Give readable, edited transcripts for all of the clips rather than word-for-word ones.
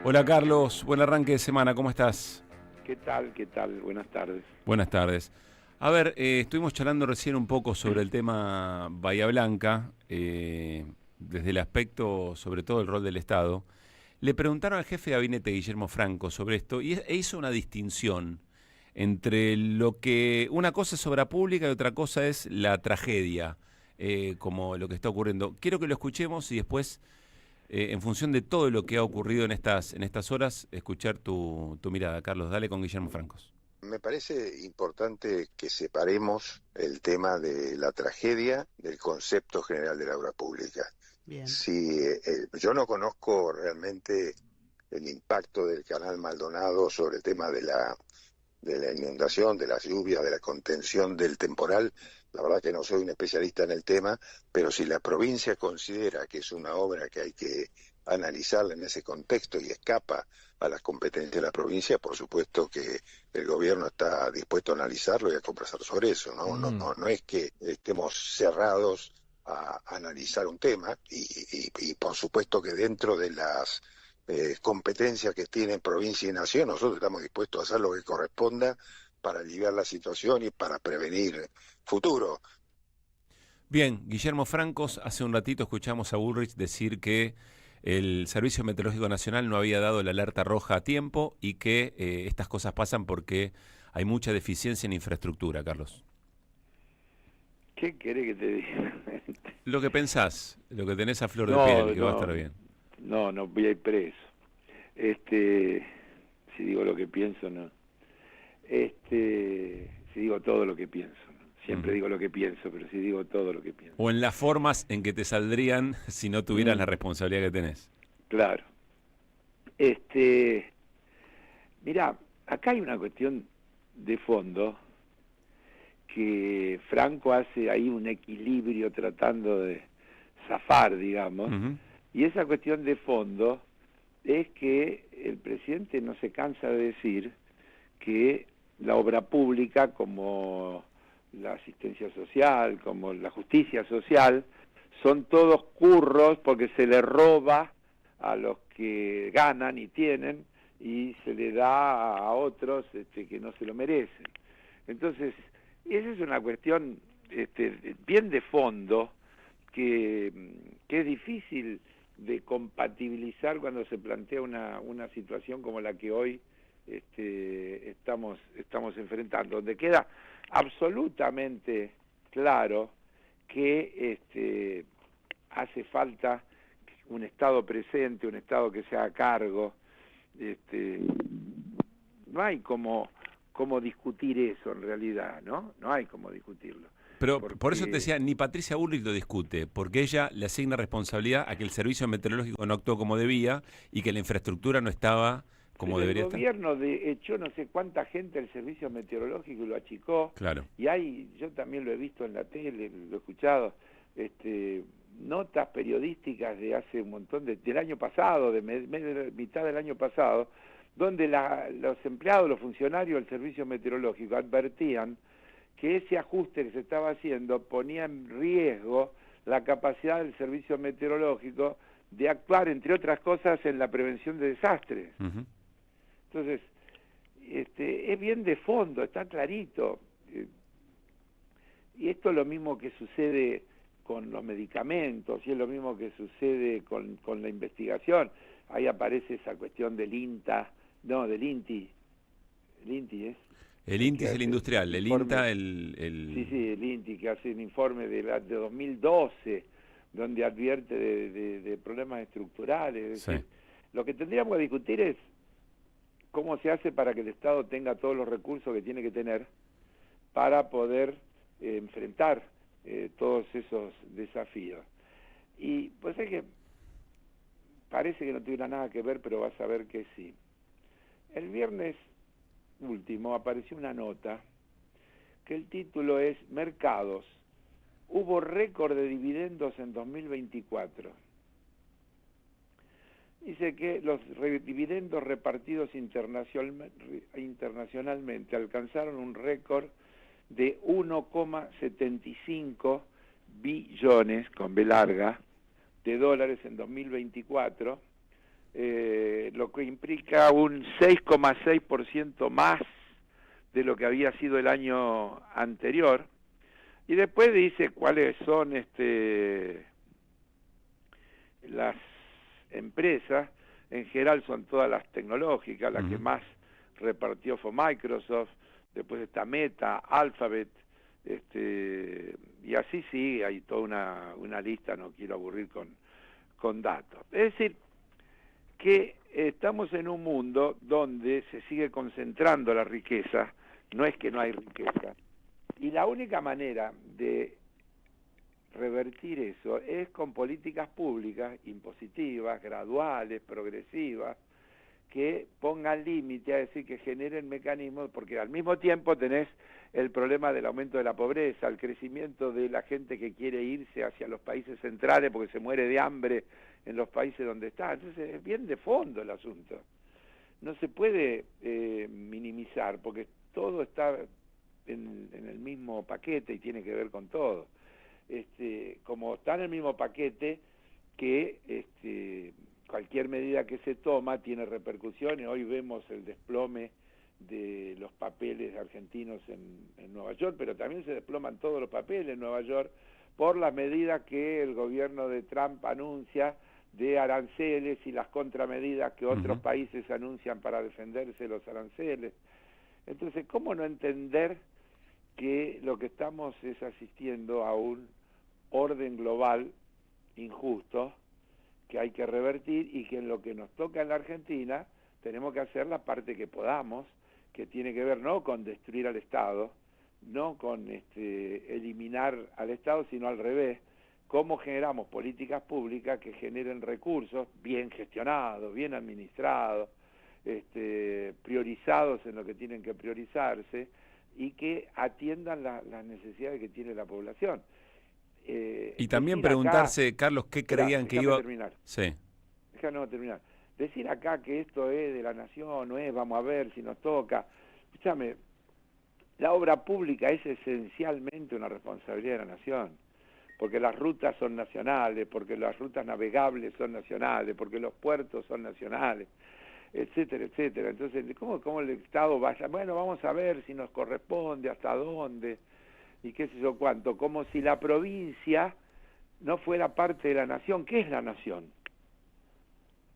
Hola Carlos, buen arranque de semana, ¿cómo estás? ¿Qué tal? ¿Qué tal? Buenas tardes. Buenas tardes. A ver, estuvimos charlando recién un poco sobre el tema Bahía Blanca, desde el aspecto, sobre todo el rol del Estado. Le preguntaron al jefe de gabinete, Guillermo Franco, sobre esto e hizo una distinción entre lo que una cosa es obra pública y otra cosa es la tragedia, como lo que está ocurriendo. Quiero que lo escuchemos y después, en función de todo lo que ha ocurrido en estas horas, escuchar tu mirada. Carlos, dale con Guillermo Francos. Me parece importante que separemos el tema de la tragedia del concepto general de la obra pública. Bien. Si yo no conozco realmente el impacto del canal Maldonado sobre el tema de la inundación, de las lluvias, de la contención del temporal, la verdad que no soy un especialista en el tema, pero si la provincia considera que es una obra que hay que analizarla en ese contexto y escapa a las competencias de la provincia, por supuesto que el gobierno está dispuesto a analizarlo y a conversar sobre eso, ¿no? No es que estemos cerrados a analizar un tema y por supuesto que dentro de las competencias que tienen provincia y nación, nosotros estamos dispuestos a hacer lo que corresponda para aliviar la situación y para prevenir futuro. Bien, Guillermo Francos, hace un ratito escuchamos a Bullrich decir que el Servicio Meteorológico Nacional no había dado la alerta roja a tiempo y que estas cosas pasan porque hay mucha deficiencia en infraestructura, Carlos. ¿Qué querés que te diga? Lo que pensás, lo que tenés a flor de piel, No, que va a no, estar bien. no voy a ir preso. Si digo lo que pienso, no. Si digo todo lo que pienso, ¿no? Siempre digo lo que pienso, pero si digo todo lo que pienso. O en las formas en que te saldrían si no tuvieras la Mm, responsabilidad que tenés. claro. Mirá, acá hay una cuestión de fondo que Franco hace ahí un equilibrio tratando de zafar, digamos, Ujú. y esa cuestión de fondo es que el presidente no se cansa de decir que la obra pública, como la asistencia social, como la justicia social, son todos curros porque se le roba a los que ganan y tienen y se le da a otros que no se lo merecen. Entonces, esa es una cuestión bien de fondo que es difícil de compatibilizar cuando se plantea una situación como la que hoy estamos enfrentando, donde queda absolutamente claro que hace falta un Estado presente, un Estado que se haga cargo. No hay como discutir eso en realidad, ¿no? No hay como discutirlo. Pero por eso te Porque decía, ni Patricia Bullrich lo discute, porque ella le asigna responsabilidad a que el servicio meteorológico no actuó como debía y que la infraestructura no estaba como pero el debería estar. gobierno echó no sé cuánta gente al servicio meteorológico y lo achicó, Claro. y yo también lo he visto en la tele, lo he escuchado, notas periodísticas de hace un montón del año pasado, mitad del año pasado, donde los empleados, los funcionarios del servicio meteorológico advertían que ese ajuste que se estaba haciendo ponía en riesgo la capacidad del servicio meteorológico de actuar, entre otras cosas, en la prevención de desastres. Ujú. Entonces, es bien de fondo, está clarito. Y esto es lo mismo que sucede con los medicamentos, y es lo mismo que sucede con la investigación. Ahí aparece esa cuestión del INTA, no, del INTI. El INTI es El el INTI que es el hace industrial, el informes. INTA Sí, el INTI, que hace un informe de 2012, donde advierte de problemas estructurales. Es Sí. decir, lo que tendríamos que discutir es cómo se hace para que el Estado tenga todos los recursos que tiene que tener para poder enfrentar todos esos desafíos. Y pues es que parece que no tuviera nada que ver, pero vas a ver que sí. El viernes último apareció una nota que el título es Mercados. Hubo récord de dividendos en 2024. Dice que los dividendos repartidos internacionalmente alcanzaron un récord de 1,75 billones, con B larga, de dólares en 2024, lo que implica un 6,6% más de lo que había sido el año anterior, y después dice cuáles son las empresas. En general son todas las tecnológicas, la que más repartió fue Microsoft, después está Meta, Alphabet, y así sí, hay toda una lista, no quiero aburrir con datos. Es decir, que estamos en un mundo donde se sigue concentrando la riqueza, no es que no hay riqueza, y la única manera de revertir eso es con políticas públicas, impositivas, graduales, progresivas, que pongan límite, a decir, que generen mecanismos, porque al mismo tiempo tenés el problema del aumento de la pobreza, el crecimiento de la gente que quiere irse hacia los países centrales porque se muere de hambre en los países donde está. Entonces es bien de fondo el asunto. No se puede minimizar, porque todo está en el mismo paquete y tiene que ver con todo. Como está en el mismo paquete que cualquier medida que se toma tiene repercusiones. Hoy vemos el desplome de los papeles argentinos en Nueva York, pero también se desploman todos los papeles en Nueva York por las medidas que el gobierno de Trump anuncia de aranceles y las contramedidas que otros países anuncian para defenderse de los aranceles. Entonces, ¿cómo no entender que lo que estamos es asistiendo a un orden global injusto que hay que revertir, y que en lo que nos toca en la Argentina tenemos que hacer la parte que podamos, que tiene que ver no con destruir al Estado, no con eliminar al Estado, sino al revés, cómo generamos políticas públicas que generen recursos bien gestionados, bien administrados, priorizados en lo que tienen que priorizarse, y que atiendan las necesidades que tiene la población. Y también preguntarse, acá, Carlos, ¿qué creían que iba? Terminar. Sí. Déjame terminar. Decir acá que esto es de la nación, no es, vamos a ver si nos toca. Escúchame, la obra pública es esencialmente una responsabilidad de la nación, porque las rutas son nacionales, porque las rutas navegables son nacionales, porque los puertos son nacionales, etcétera, etcétera. Entonces, ¿cómo el Estado vaya? Bueno, vamos a ver si nos corresponde, hasta dónde, y qué sé yo cuánto, como si la provincia no fuera parte de la nación. ¿Qué es la nación?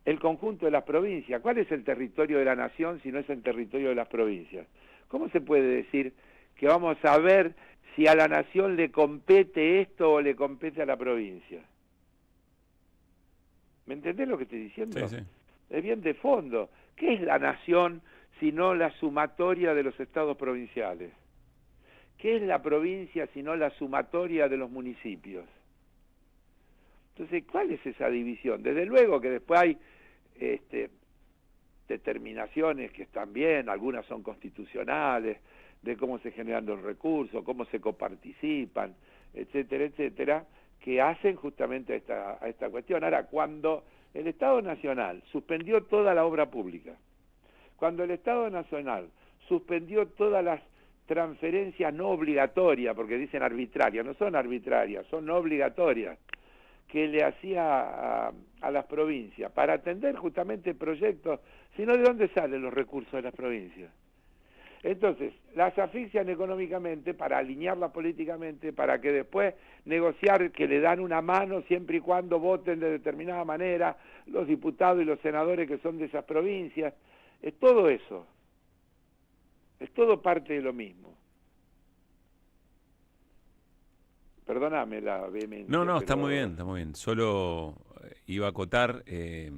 El conjunto de las provincias. ¿Cuál es el territorio de la nación si no es el territorio de las provincias? ¿Cómo se puede decir que vamos a ver si a la nación le compete esto o le compete a la provincia? ¿Me entendés lo que estoy diciendo? Sí, sí. Es bien de fondo. ¿Qué es la nación sino la sumatoria de los estados provinciales? ¿Qué es la provincia sino la sumatoria de los municipios? Entonces, ¿cuál es esa división? Desde luego que después hay determinaciones que están bien, algunas son constitucionales, de cómo se generan los recursos, cómo se coparticipan, etcétera, etcétera, que hacen justamente a esta cuestión. Ahora, cuando el Estado Nacional suspendió toda la obra pública, cuando el Estado Nacional suspendió todas las transferencias no obligatorias, porque dicen arbitrarias, no son arbitrarias, son no obligatorias, que le hacía a las provincias para atender justamente proyectos, sino ¿de dónde salen los recursos de las provincias? Entonces, las asfixian económicamente para alinearlas políticamente, para que después negociar que le dan una mano siempre y cuando voten de determinada manera los diputados y los senadores que son de esas provincias. Es todo eso. Es todo parte de lo mismo. Perdóname la vehemencia. No, está muy bien, está muy bien. Solo iba a acotar qué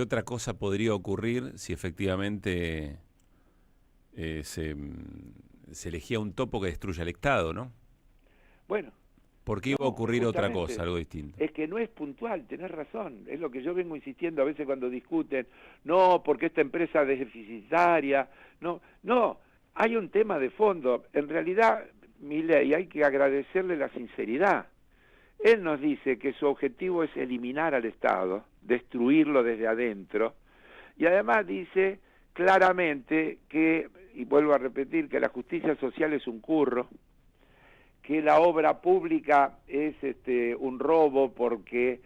otra cosa podría ocurrir si efectivamente se elegía un topo que destruya el Estado, ¿no? Bueno. ¿Por qué iba a ocurrir otra cosa, algo distinto? Es que no es puntual, tenés razón. Es lo que yo vengo insistiendo a veces cuando discuten. No, porque esta empresa es deficitaria. No, hay un tema de fondo. En realidad, Milei, hay que agradecerle la sinceridad. Él nos dice que su objetivo es eliminar al Estado, destruirlo desde adentro, y además dice claramente que, y vuelvo a repetir, que la justicia social es un curro, que la obra pública es un robo porque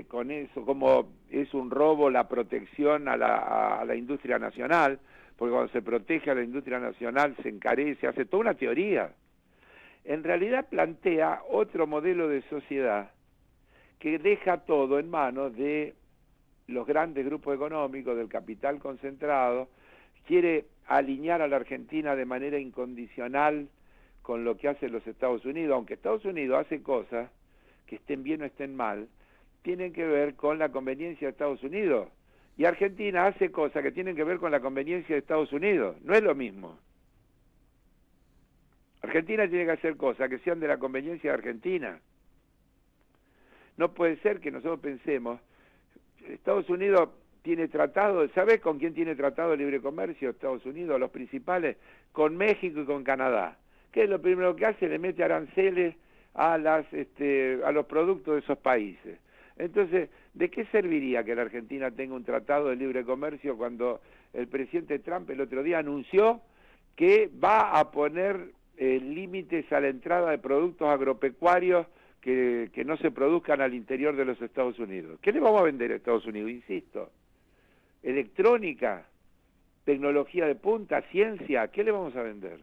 con eso, como es un robo la protección a la industria nacional, porque cuando se protege a la industria nacional se encarece, hace toda una teoría. En realidad plantea otro modelo de sociedad que deja todo en manos de los grandes grupos económicos, del capital concentrado, quiere alinear a la Argentina de manera incondicional con lo que hacen los Estados Unidos, aunque Estados Unidos hace cosas que estén bien o estén mal, tienen que ver con la conveniencia de Estados Unidos. Y Argentina hace cosas que tienen que ver con la conveniencia de Estados Unidos. No es lo mismo. Argentina tiene que hacer cosas que sean de la conveniencia de Argentina. No puede ser que nosotros pensemos, Estados Unidos tiene tratado, ¿sabés con quién tiene tratado de libre comercio Estados Unidos? Los principales, con México y con Canadá. ¿Qué es lo primero que hace? Le mete aranceles a los productos de esos países. Entonces, ¿de qué serviría que la Argentina tenga un tratado de libre comercio cuando el presidente Trump el otro día anunció que va a poner límites a la entrada de productos agropecuarios que no se produzcan al interior de los Estados Unidos? ¿Qué le vamos a vender a Estados Unidos? Insisto, electrónica, tecnología de punta, ciencia, ¿qué le vamos a vender?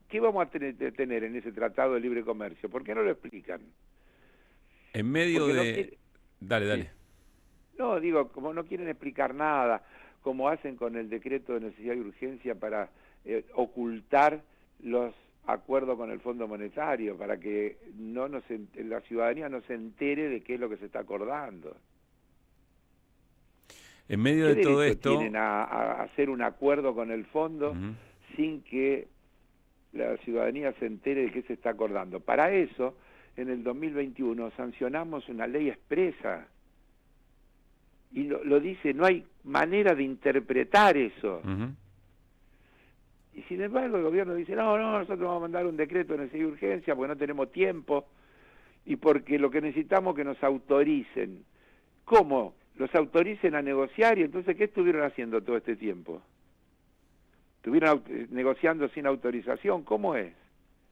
¿Qué vamos a tener en ese tratado de libre comercio? ¿Por qué no lo explican? En medio Porque de... Dale. No, digo, como no quieren explicar nada, como hacen con el decreto de necesidad y urgencia para ocultar los acuerdos con el Fondo Monetario, para que la ciudadanía no se entere de qué es lo que se está acordando. En medio de todo esto... tienen a hacer un acuerdo con el Fondo sin que la ciudadanía se entere de qué se está acordando? Para eso, en el 2021 sancionamos una ley expresa. Y lo dice, no hay manera de interpretar eso. Y sin embargo el gobierno dice, no, nosotros vamos a mandar un decreto de necesidad y urgencia porque no tenemos tiempo y porque lo que necesitamos es que nos autoricen. ¿Cómo? ¿Los autoricen a negociar? Y entonces, ¿qué estuvieron haciendo todo este tiempo? ¿Estuvieron negociando sin autorización? ¿Cómo es?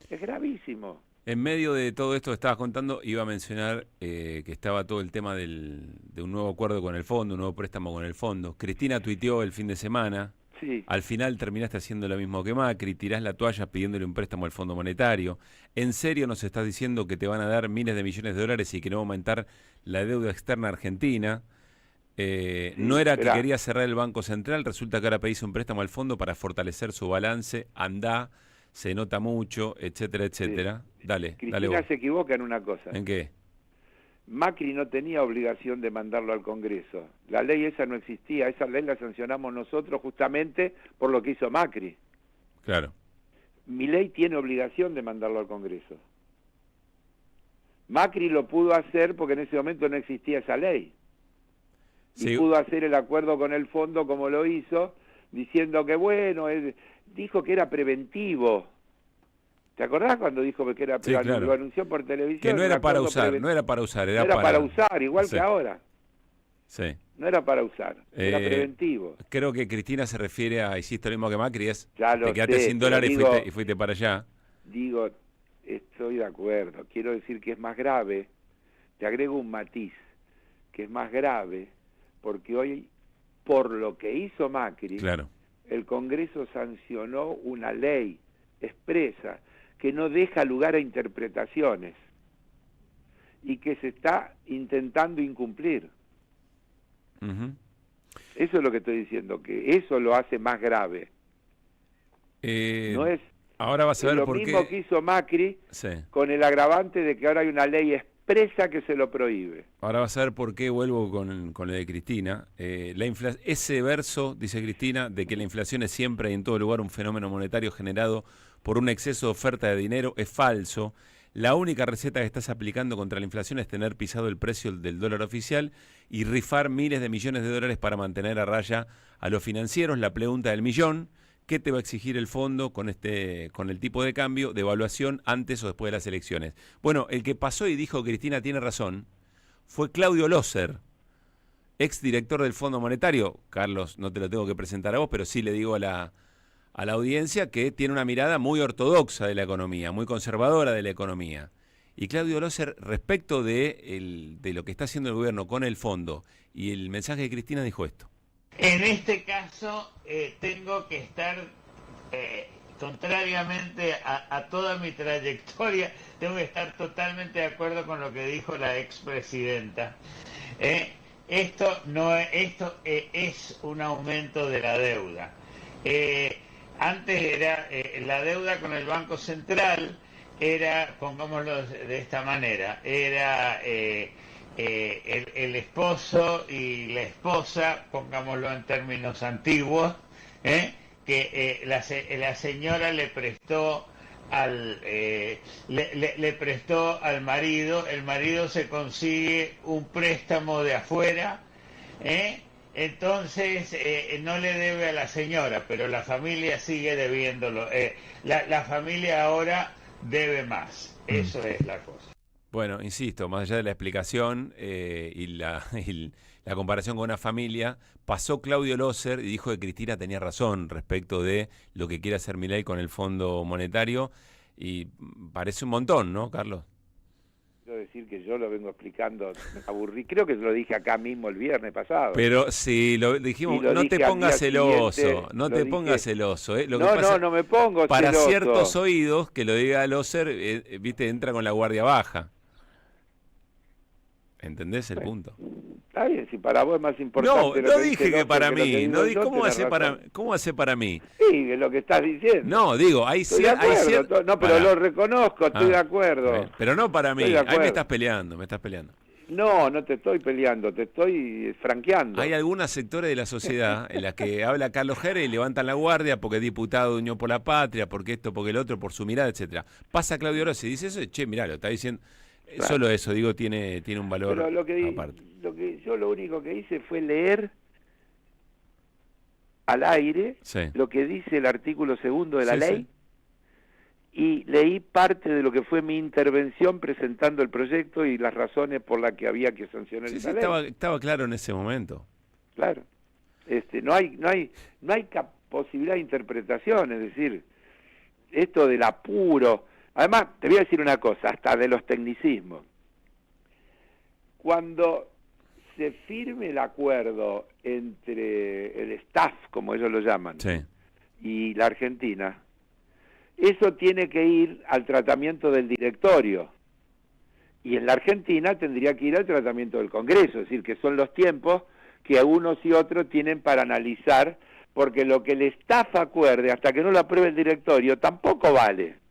Es gravísimo. En medio de todo esto que estabas contando, iba a mencionar que estaba todo el tema de un nuevo acuerdo con el fondo, un nuevo préstamo con el fondo. Cristina tuiteó el fin de semana. Sí. Al final terminaste haciendo lo mismo que Macri, tirás la toalla pidiéndole un préstamo al Fondo Monetario. ¿En serio nos estás diciendo que te van a dar miles de millones de dólares y que no va a aumentar la deuda externa argentina? No era que quería cerrar el Banco Central, resulta que ahora pedís un préstamo al fondo para fortalecer su balance, se nota mucho, etcétera, etcétera. Sí. Dale Cristina vos. se equivoca en una cosa. ¿En qué? Macri no tenía obligación de mandarlo al Congreso. La ley esa no existía, esa ley la sancionamos nosotros justamente por lo que hizo Macri. Claro. Milei tiene obligación de mandarlo al Congreso. Macri lo pudo hacer porque en ese momento no existía esa ley. Y pudo hacer el acuerdo con el fondo como lo hizo, diciendo que bueno, dijo que era preventivo. ¿Te acordás cuando dijo que era preventivo? Sí, claro. Lo anunció por televisión. Que no era para usar, era para usar, igual que ahora. Sí. No era para usar, era preventivo. Creo que Cristina se refiere a, hiciste lo mismo que Macri, te quedaste sé, sin dólares y fuiste para allá. Digo, estoy de acuerdo, quiero decir que es más grave, te agrego un matiz, que es más grave, porque hoy, por lo que hizo Macri, claro, el Congreso sancionó una ley expresa que no deja lugar a interpretaciones y que se está intentando incumplir. Eso es lo que estoy diciendo, que eso lo hace más grave. No es ahora vas a ver lo por mismo qué... que hizo Macri, con el agravante de que ahora hay una ley expresa que se lo prohíbe. Ahora vas a ver por qué vuelvo con lo de Cristina. Ese verso, dice Cristina, de que la inflación es siempre y en todo lugar un fenómeno monetario generado por un exceso de oferta de dinero, es falso. La única receta que estás aplicando contra la inflación es tener pisado el precio del dólar oficial y rifar miles de millones de dólares para mantener a raya a los financieros. La pregunta del millón: ¿qué te va a exigir el fondo con el tipo de cambio, de evaluación antes o después de las elecciones? Bueno, el que pasó y dijo Cristina tiene razón fue Claudio Loser, exdirector del Fondo Monetario. Carlos, no te lo tengo que presentar a vos, pero sí le digo a la audiencia que tiene una mirada muy ortodoxa de la economía, muy conservadora de la economía. Y Claudio Loser, respecto de lo que está haciendo el gobierno con el fondo y el mensaje de Cristina, dijo esto. En este caso tengo que estar, contrariamente a toda mi trayectoria, tengo que estar totalmente de acuerdo con lo que dijo la expresidenta. Esto es un aumento de la deuda. Antes era la deuda con el Banco Central, era, pongámoslo de esta manera, era el esposo y la esposa, pongámoslo en términos antiguos, que la señora le prestó le prestó al marido, el marido se consigue un préstamo de afuera, entonces no le debe a la señora, pero la familia sigue debiéndolo, la familia ahora debe más, eso es la cosa. Bueno, insisto, más allá de la explicación y la comparación con una familia, pasó Claudio Loser y dijo que Cristina tenía razón respecto de lo que quiere hacer Milei con el Fondo Monetario, y parece un montón, ¿no, Carlos? Quiero decir que yo lo vengo explicando, me aburrí, creo que lo dije acá mismo el viernes pasado. Pero sí, lo dijimos, lo no te dije al pongas día celoso, siguiente, no lo te dije. pongas celoso. Lo que No, pasa, no me pongo para celoso. ciertos oídos, que lo diga Loser, viste, entra con la guardia baja. ¿Entendés el punto? Está bien, si para vos es más importante. No, lo que no dice dije que Loser para lo que mí. digo No, yo, ¿cómo tenés razón. hace para mí? Sí, es lo que estás diciendo. No, digo, Estoy de acuerdo, no, pero lo reconozco, estoy de acuerdo. Pero no para mí. Estoy de Ahí me acuerdo. estás peleando, me estás peleando. No te estoy peleando, te estoy franqueando. Hay algunos sectores de la sociedad en las que habla Carlos Heller y levantan la guardia porque es diputado de Unión por la Patria, porque esto, porque el otro, por su mirada, etcétera. Pasa Claudio Rossi y dice eso, che, mirá, lo está diciendo. Claro. Solo eso, digo, tiene un valor aparte. Yo lo único que hice fue leer al aire lo que dice el artículo 2 de la ley. Y leí parte de lo que fue mi intervención presentando el proyecto y las razones por las que había que sancionar esa ley. Estaba claro en ese momento. Claro. No hay posibilidad de interpretación, es decir, esto del apuro. Además, te voy a decir una cosa, hasta de los tecnicismos. Cuando se firme el acuerdo entre el staff, como ellos lo llaman, y la Argentina, eso tiene que ir al tratamiento del directorio. Y en la Argentina tendría que ir al tratamiento del Congreso, es decir, que son los tiempos que unos y otros tienen para analizar, porque lo que el staff acuerde hasta que no lo apruebe el directorio tampoco vale.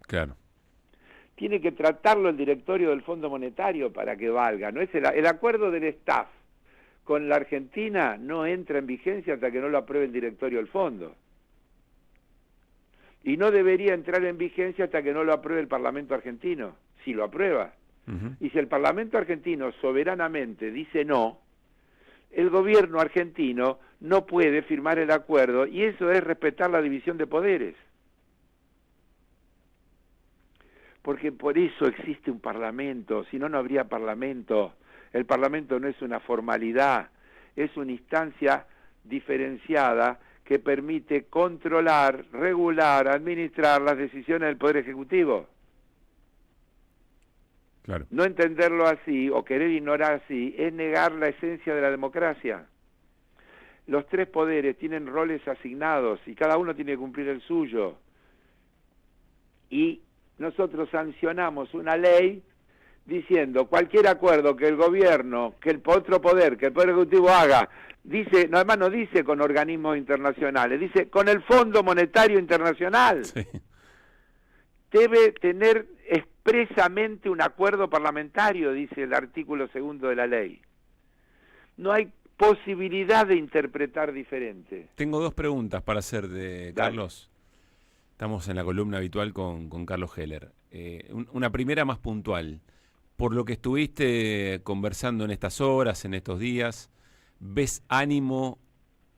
Claro. Tiene que tratarlo el directorio del Fondo Monetario para que valga. No es el acuerdo del staff con la Argentina no entra en vigencia hasta que no lo apruebe el directorio del fondo. Y no debería entrar en vigencia hasta que no lo apruebe el Parlamento argentino, si lo aprueba. Y si el Parlamento argentino soberanamente dice no, el gobierno argentino no puede firmar el acuerdo, y eso es respetar la división de poderes. Porque por eso existe un Parlamento, si no, no habría Parlamento. El Parlamento no es una formalidad, es una instancia diferenciada que permite controlar, regular, administrar las decisiones del Poder Ejecutivo. Claro. No entenderlo así o querer ignorar así es negar la esencia de la democracia. Los tres poderes tienen roles asignados y cada uno tiene que cumplir el suyo. Y nosotros sancionamos una ley diciendo cualquier acuerdo que el gobierno, que el otro poder, que el Poder Ejecutivo haga, dice, no, además no dice con organismos internacionales, dice con el Fondo Monetario Internacional. Sí. Debe tener expresamente un acuerdo parlamentario, dice el artículo 2 de la ley. No hay posibilidad de interpretar diferente. Tengo dos preguntas para hacerte, Carlos. Estamos en la columna habitual con Carlos Heller. Una primera más puntual. Por lo que estuviste conversando en estas horas, en estos días, ¿ves ánimo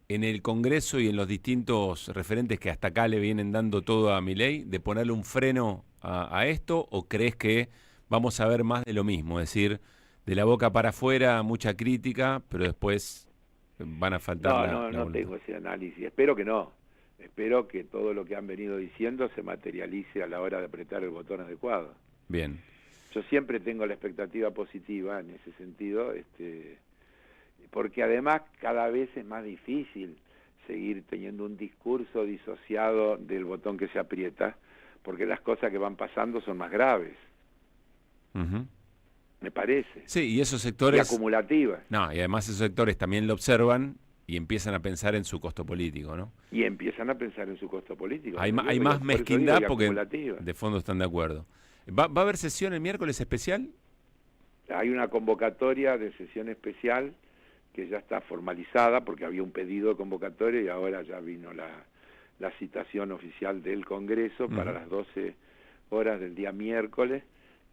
en el Congreso y en los distintos referentes que hasta acá le vienen dando todo a Milei de ponerle un freno a esto? ¿O crees que vamos a ver más de lo mismo? Es decir, de la boca para afuera mucha crítica, pero después van a faltar No tengo ese análisis. Espero que no. Espero que todo lo que han venido diciendo se materialice a la hora de apretar el botón adecuado. Bien. Yo siempre tengo la expectativa positiva en ese sentido, porque además cada vez es más difícil seguir teniendo un discurso disociado del botón que se aprieta, porque las cosas que van pasando son más graves, Ujú. me parece, Sí, y esos y sectores... acumulativas, No, y además esos sectores también lo observan y empiezan a pensar en su costo político, ¿no? y empiezan a pensar en su costo político. Hay, Yo hay creo más por eso digo mezquindad que porque acumulativa. de fondo están de acuerdo. ¿Va a haber sesión el miércoles especial? Hay una convocatoria de sesión especial que ya está formalizada porque había un pedido de convocatoria y ahora ya vino la citación oficial del Congreso para las 12 horas del día miércoles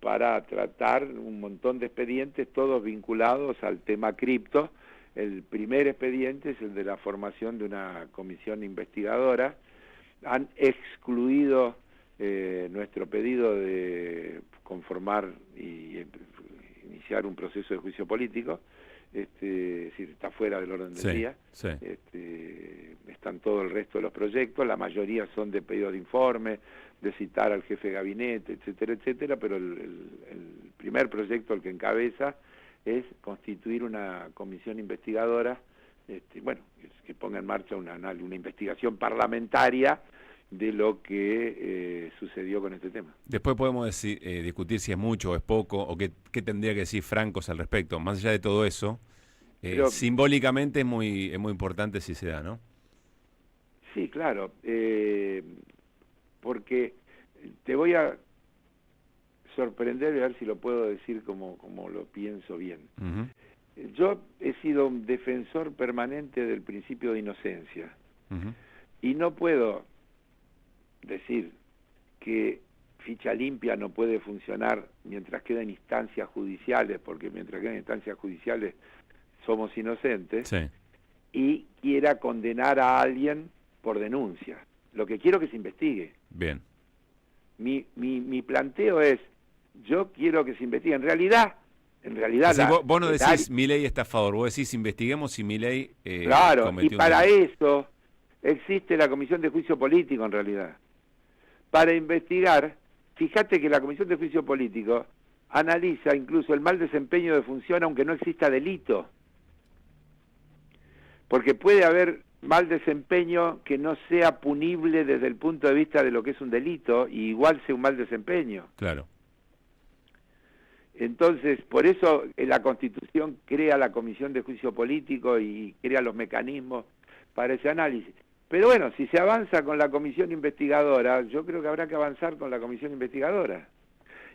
para tratar un montón de expedientes, todos vinculados al tema cripto. El primer expediente es el de la formación de una comisión investigadora. Han excluido nuestro pedido de conformar y iniciar un proceso de juicio político, es decir, está fuera del orden del día. Sí. Están todo el resto de los proyectos, la mayoría son de pedido de informe, de citar al jefe de gabinete, etcétera, etcétera, pero el primer proyecto, el que encabeza, es constituir una comisión investigadora, que ponga en marcha una investigación parlamentaria de lo que sucedió con este tema. Después podemos discutir si es mucho o es poco, o qué tendría que decir Francos al respecto. Más allá de todo eso, Pero, simbólicamente es muy importante si se da, ¿no? Sí, claro, porque te voy a sorprender y a ver si lo puedo decir como lo pienso bien. Uh-huh. Yo he sido un defensor permanente del principio de inocencia, Uh-huh. y no puedo decir que ficha limpia no puede funcionar mientras quedan instancias judiciales, porque mientras quedan instancias judiciales somos inocentes, Sí. y quiera condenar a alguien por denuncia. Lo que quiero que se investigue. Bien. Mi planteo es, yo quiero que se investigue. En realidad Así, vos no decís Milei está a favor, vos decís investiguemos si Milei claro, y cometió un para delito. eso existe la Comisión de Juicio Político en realidad. Para investigar, fíjate que la Comisión de Juicio Político analiza incluso el mal desempeño de función aunque no exista delito. Porque puede haber mal desempeño que no sea punible desde el punto de vista de lo que es un delito, y igual sea un mal desempeño. Claro. Entonces, por eso la Constitución crea la Comisión de Juicio Político y crea los mecanismos para ese análisis. Pero bueno, si se avanza con la comisión investigadora, yo creo que habrá que avanzar con la comisión investigadora.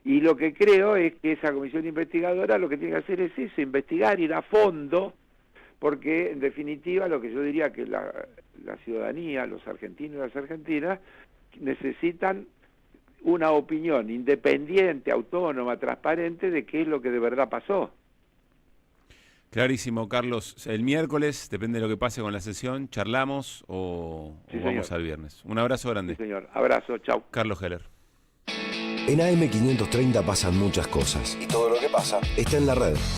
Y lo que creo es que esa comisión investigadora lo que tiene que hacer es eso, investigar, ir a fondo, porque en definitiva lo que yo diría que la ciudadanía, los argentinos y las argentinas, necesitan una opinión independiente, autónoma, transparente de qué es lo que de verdad pasó. Clarísimo, Carlos. El miércoles, depende de lo que pase con la sesión, charlamos o vamos al viernes. Un abrazo grande. Sí, señor. Abrazo, chau. Carlos Heller. En AM530 pasan muchas cosas. Y todo lo que pasa está en la red.